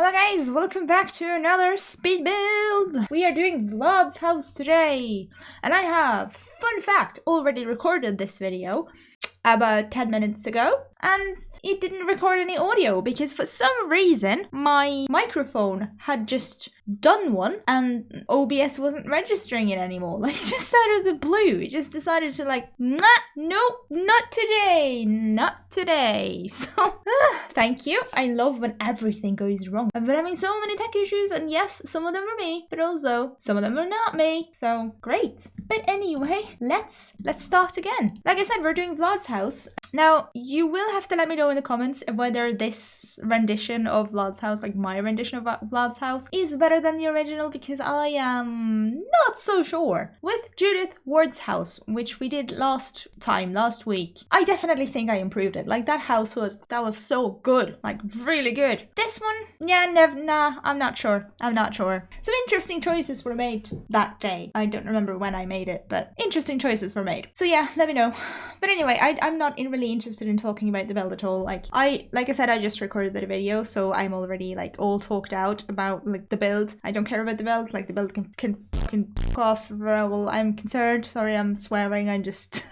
Hello guys, welcome back to another speed build. We are doing Vlad's house today. And I have, fun fact, already recorded this video about 10 minutes ago. And it didn't record any audio because for some reason my microphone had just done one and OBS wasn't registering it anymore. Like just out of the blue, it just decided to like, nah, nope, not today, not today. So thank you. I love when everything goes wrong. I've been having so many tech issues, and yes, some of them are me, but also some of them are not me. So great. But anyway, let's start again. Like I said, we're doing Vlad's house. Now, you will have to let me know in the comments whether this rendition of Vlad's house, like my rendition of Vlad's house, is better than the original, because I am not so sure. With Judith Ward's house, which we did last week, I definitely think I improved it. Like that house was so good, like really good. This one, yeah, nah, I'm not sure. Some interesting choices were made that day. I don't remember when I made it, but interesting choices were made. So yeah, let me know. But anyway, I'm not really interested in talking about the build at all. Like I said, I just recorded the video, so I'm already like all talked out about like the build. I don't care about the build. Like the build can fuck off. Well, I'm concerned. Sorry, I'm swearing. I'm just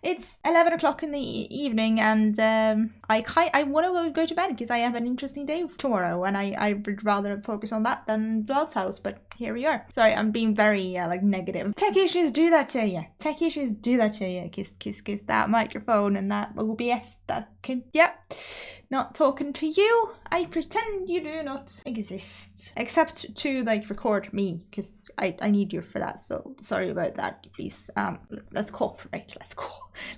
it's 11 o'clock in the evening, and I want to go to bed because I have an interesting day tomorrow, and I would rather focus on that than Vlad's house. But here we are. Sorry, I'm being very like negative. Tech issues do that to you. Kiss that microphone and that OBS that can, yep. Not talking to you. I pretend you do not exist. Except to like record me, because I need you for that. So sorry about that. Please, let's cooperate.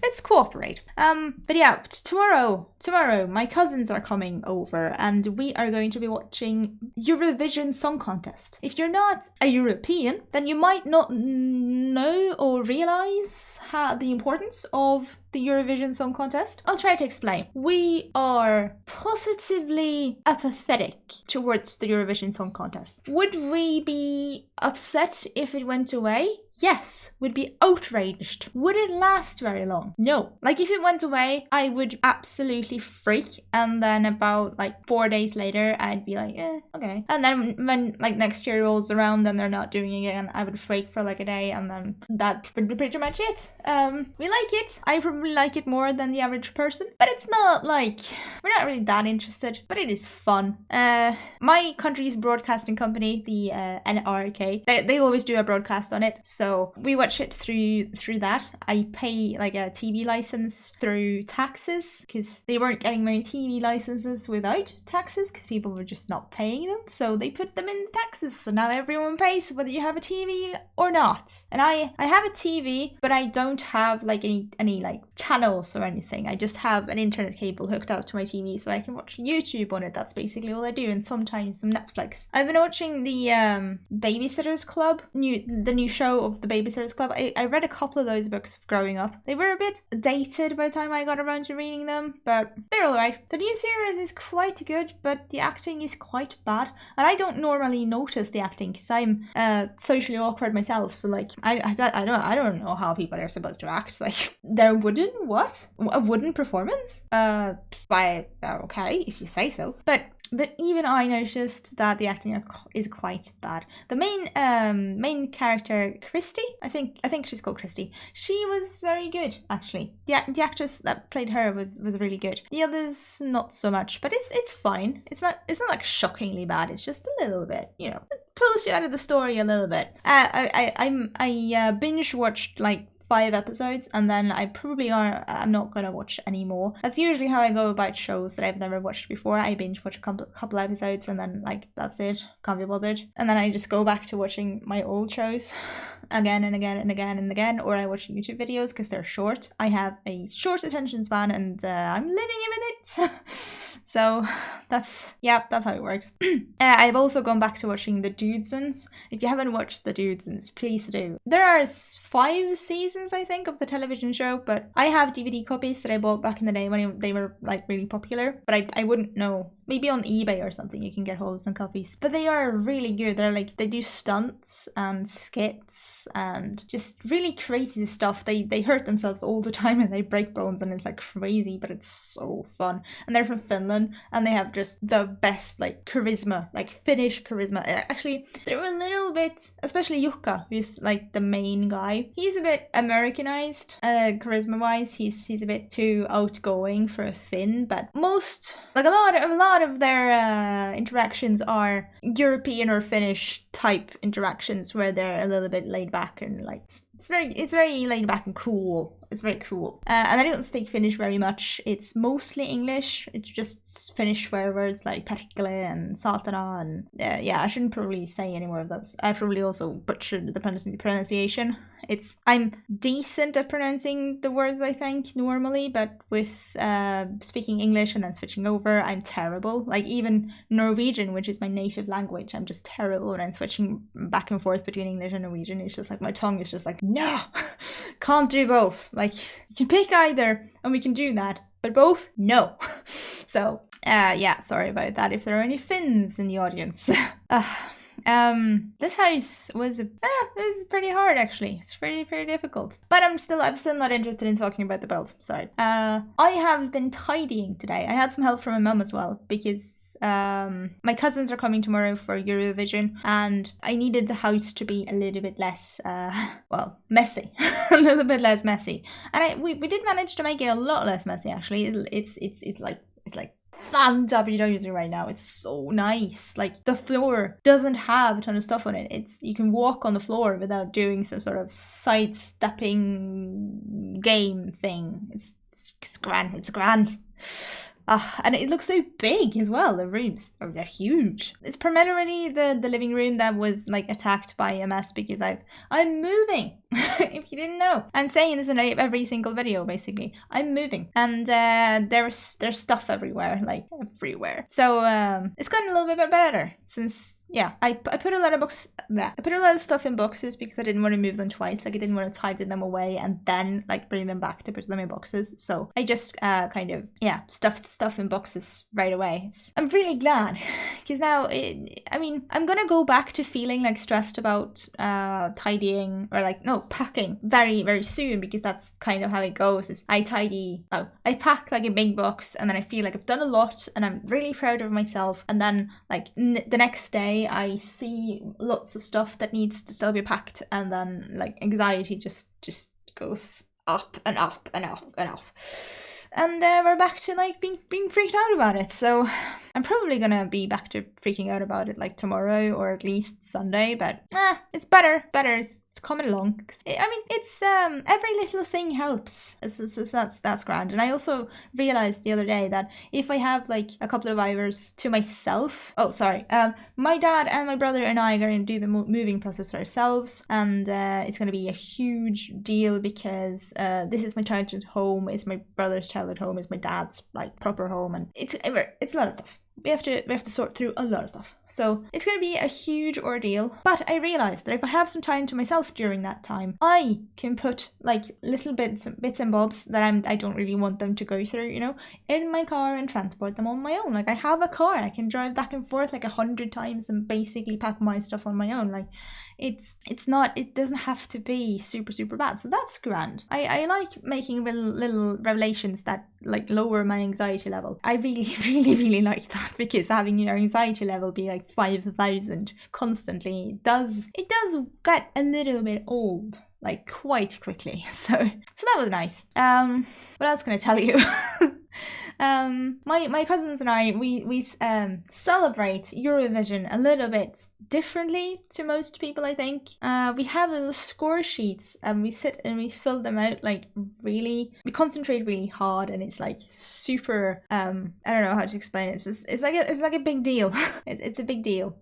Let's cooperate. But yeah, tomorrow my cousins are coming over, and we are going to be watching Eurovision Song Contest. If you're not a European, then you might not know or realize the importance of the Eurovision Song Contest. I'll try to explain. We are positively apathetic towards the Eurovision Song Contest. Would we be upset if it went away? Yes. Would be outraged. Would it last very long? No. Like if it went away, I would absolutely freak, and then about like 4 days later I'd be like, okay. And then when like next year rolls around and they're not doing it again, I would freak for like a day, and then that would be pretty much it. We like it. I probably like it more than the average person, but it's not like, we're not really that interested, but it is fun. My country's broadcasting company, the NRK, they always do a broadcast on it, so we watch it through that. I pay like a TV license through taxes, because they weren't getting many TV licenses without taxes, because people were just not paying them, so they put them in taxes, so now everyone pays whether you have a TV or not. And I have a TV, but I don't have like any like channels or anything. I just have an internet cable hooked up to my TV, so I can watch YouTube on it. That's basically all I do, and sometimes some Netflix. I've been watching the Babysitters Club, the new show of the Babysitters Club. I read a couple of those books growing up. They were a bit dated by the time I got around to reading them, but they're alright. The new series is quite good, but the acting is quite bad, and I don't normally notice the acting because I'm socially awkward myself, so like I don't know how people are supposed to act. Like they're wooden, what? A wooden performance? Okay, if you say so. But even I noticed that the acting is quite bad. The main character, Christy, I think she's called Christy. She was very good, actually. The actress that played her was really good. The others not so much, but it's fine. It's not like shockingly bad. It's just a little bit, you know, it pulls you out of the story a little bit. I binge watched like 5 episodes, and then I'm not gonna watch any more. That's usually how I go about shows that I've never watched before. I binge watch a couple episodes, and then like that's it, can't be bothered, and then I just go back to watching my old shows again and again and again and again, or I watch YouTube videos because they're short. I have a short attention span, and I'm living with it. So that's how it works. I've also gone back to watching the Dudesons. If you haven't watched the Dudesons, please do. There are 5 seasons, I think, of the television show, but I have DVD copies that I bought back in the day when they were like really popular, but I wouldn't know maybe on eBay or something you can get hold of some copies. But they are really good. They're like, they do stunts and skits and just really crazy stuff. They hurt themselves all the time and they break bones and it's like crazy, but it's so fun. And they're from Finland and they have just the best like charisma, like Finnish charisma. Actually, they're a little bit, especially Jukka, who's like the main guy. He's a bit Americanized, charisma wise. He's a bit too outgoing for a Finn, but most, like a lot of their interactions are European or Finnish type interactions where they're a little bit laid back and like it's very laid back and cool. It's very cool. And I don't speak Finnish very much. It's mostly English. It's just Finnish swear words like perkele and satana and yeah, I shouldn't probably say any more of those. I probably also butchered the pronunciation. I'm decent at pronouncing the words, I think, normally, but with speaking English and then switching over, I'm terrible. Like even Norwegian, which is my native language, I'm just terrible when I'm switching back and forth between English and Norwegian. It's just like my tongue is just like, no, can't do both. Like you can pick either and we can do that, but both, no. So yeah, sorry about that if there are any Finns in the audience. This house was it was pretty hard actually. It's pretty difficult. But I'm still not interested in talking about the build. Sorry. I have been tidying today. I had some help from my mum as well because my cousins are coming tomorrow for Eurovision and I needed the house to be a little bit less messy. A little bit less messy. And we did manage to make it a lot less messy actually. It's like fun WWs right now. It's so nice. Like the floor doesn't have a ton of stuff on it. You can walk on the floor without doing some sort of sidestepping game thing. It's grand. It's grand. And it looks so big as well. The rooms they're huge. It's primarily the living room that was like attacked by a mess because I'm moving. If you didn't know, I'm saying this in every single video basically. I'm moving and there's stuff everywhere, like everywhere. So it's gotten a little bit better since. Yeah, I put a lot of stuff in boxes because I didn't want to move them twice. Like I didn't want to tidy them away and then like bring them back to put them in boxes. So I just stuffed stuff in boxes right away. I'm really glad because now I'm gonna go back to feeling like stressed about tidying or packing very, very soon because that's kind of how it goes. Is I pack like a big box and then I feel like I've done a lot and I'm really proud of myself, and then like the next day I see lots of stuff that needs to still be packed, and then like anxiety just goes up and up and up and up. And we're back to like being freaked out about it. So I'm probably gonna be back to freaking out about it like tomorrow or at least Sunday. But it's better. It's coming along. It's every little thing helps. So that's grand. And I also realized the other day that if I have like a couple of hours to myself. Oh, sorry. My dad and my brother and I are gonna do the moving process ourselves, and it's gonna be a huge deal because this is my childhood home. It's my brother's childhood home. It's my dad's like proper home, and it's a lot of stuff. We have to sort through a lot of stuff. So it's going to be a huge ordeal. But I realized that if I have some time to myself during that time, I can put like little bits and bobs that I don't really want them to go through, in my car and transport them on my own. Like I have a car. I can drive back and forth like 100 times and basically pack my stuff on my own. Like it doesn't have to be super, super bad. So that's grand. I like making little revelations that like lower my anxiety level. I really, really, really like that because having your anxiety level be like 5,000 constantly does get a little bit old like quite quickly. So that was nice. What else can I tell you? My cousins and I we celebrate Eurovision a little bit differently to most people, I think. We have little score sheets and we sit and we fill them out like we concentrate really hard, and it's like super I don't know how to explain it. It's like a big deal. it's a big deal.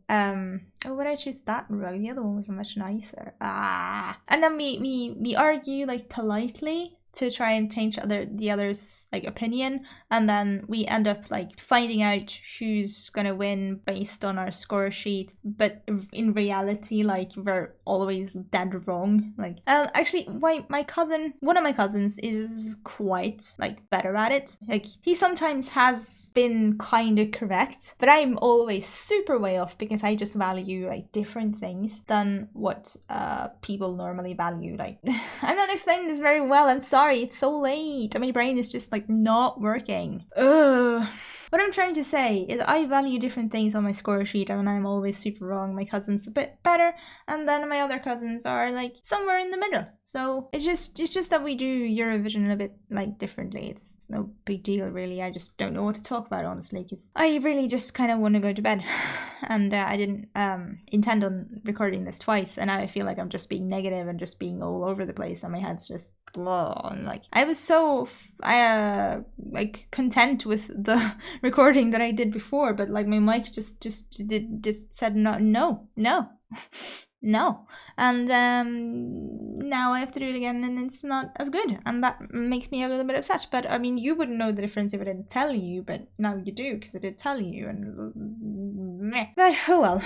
Oh, would I choose that rug? The other one was much nicer. And then we argue like politely to try and change the other's like opinion, and then we end up like finding out who's gonna win based on our score sheet, but in reality like we're always dead wrong. Like actually one of my cousins is quite like better at it. Like he sometimes has been kind of correct, but I'm always super way off because I just value like different things than what people normally value. Like I'm not explaining this very well, I'm sorry, it's so late and my brain is just like not working. Ugh. What I'm trying to say is I value different things on my score sheet and I'm always super wrong. My cousin's a bit better and then my other cousins are like somewhere in the middle. So it's just that we do Eurovision a bit like differently. It's no big deal really. I just don't know what to talk about honestly because I really just kind of want to go to bed and I didn't intend on recording this twice and now I feel like I'm just being negative and just being all over the place and my head's just blah. And like I was so like content with the recording that I did before, but like my mic just said no and now I have to do it again and it's not as good and that makes me a little bit upset. But I mean you wouldn't know the difference if I didn't tell you, but now you do because I did tell you and but oh well.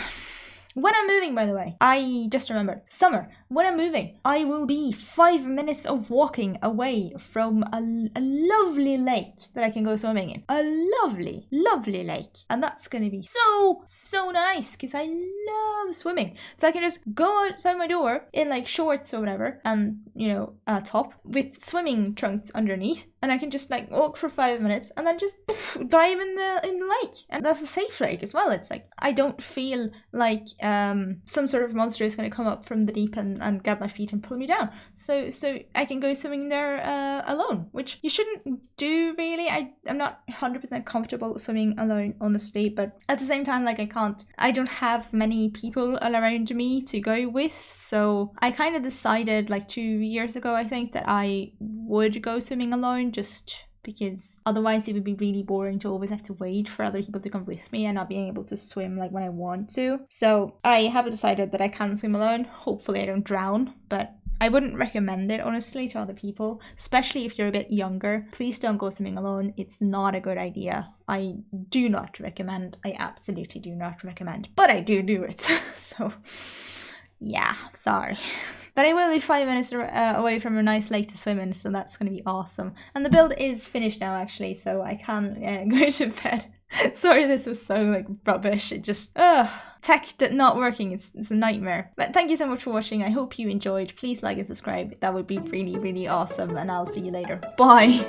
When I'm moving, by the way, I just remembered, summer, when I'm moving, I will be 5 minutes of walking away from a lovely lake that I can go swimming in. A lovely, lovely lake. And that's going to be so nice because I love swimming. So I can just go outside my door in like shorts or whatever and, you know, a top with swimming trunks underneath. And I can just like walk for 5 minutes and then just dive in the lake. And that's a safe lake as well. It's like, I don't feel like some sort of monster is going to come up from the deep and grab my feet and pull me down. So I can go swimming there alone, which you shouldn't do really. I'm not 100% comfortable swimming alone, honestly, but at the same time, like I don't have many people around me to go with. So I kind of decided like 2 years ago, I think, that I would go swimming alone just because otherwise it would be really boring to always have to wait for other people to come with me and not being able to swim like when I want to. So I have decided that I can swim alone. Hopefully I don't drown, but I wouldn't recommend it honestly to other people, especially if you're a bit younger. Please don't go swimming alone. It's not a good idea. I do not recommend. I absolutely do not recommend, but I do it. So yeah, sorry. But I will be 5 minutes away from a nice lake to swim in, so that's going to be awesome. And the build is finished now, actually, so I can go to bed. Sorry, this was so, like, rubbish. It just, tech not working, it's a nightmare. But thank you so much for watching. I hope you enjoyed. Please like and subscribe. That would be really, really awesome, and I'll see you later. Bye!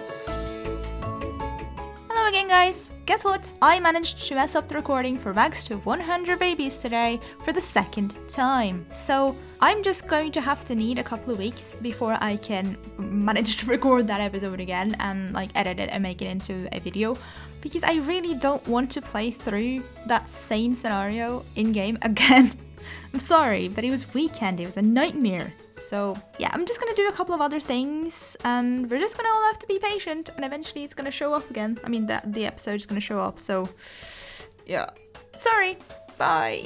Hello again, guys. Guess what? I managed to mess up the recording for Max to 100 babies today for the second time. So I'm just going to have to need a couple of weeks before I can manage to record that episode again and like edit it and make it into a video, because I really don't want to play through that same scenario in game again. I'm sorry, but it was weekend, it was a nightmare. So yeah, I'm just gonna do a couple of other things and we're just gonna all have to be patient and eventually it's gonna show up again. I mean, the episode's gonna show up, so yeah. Sorry, bye.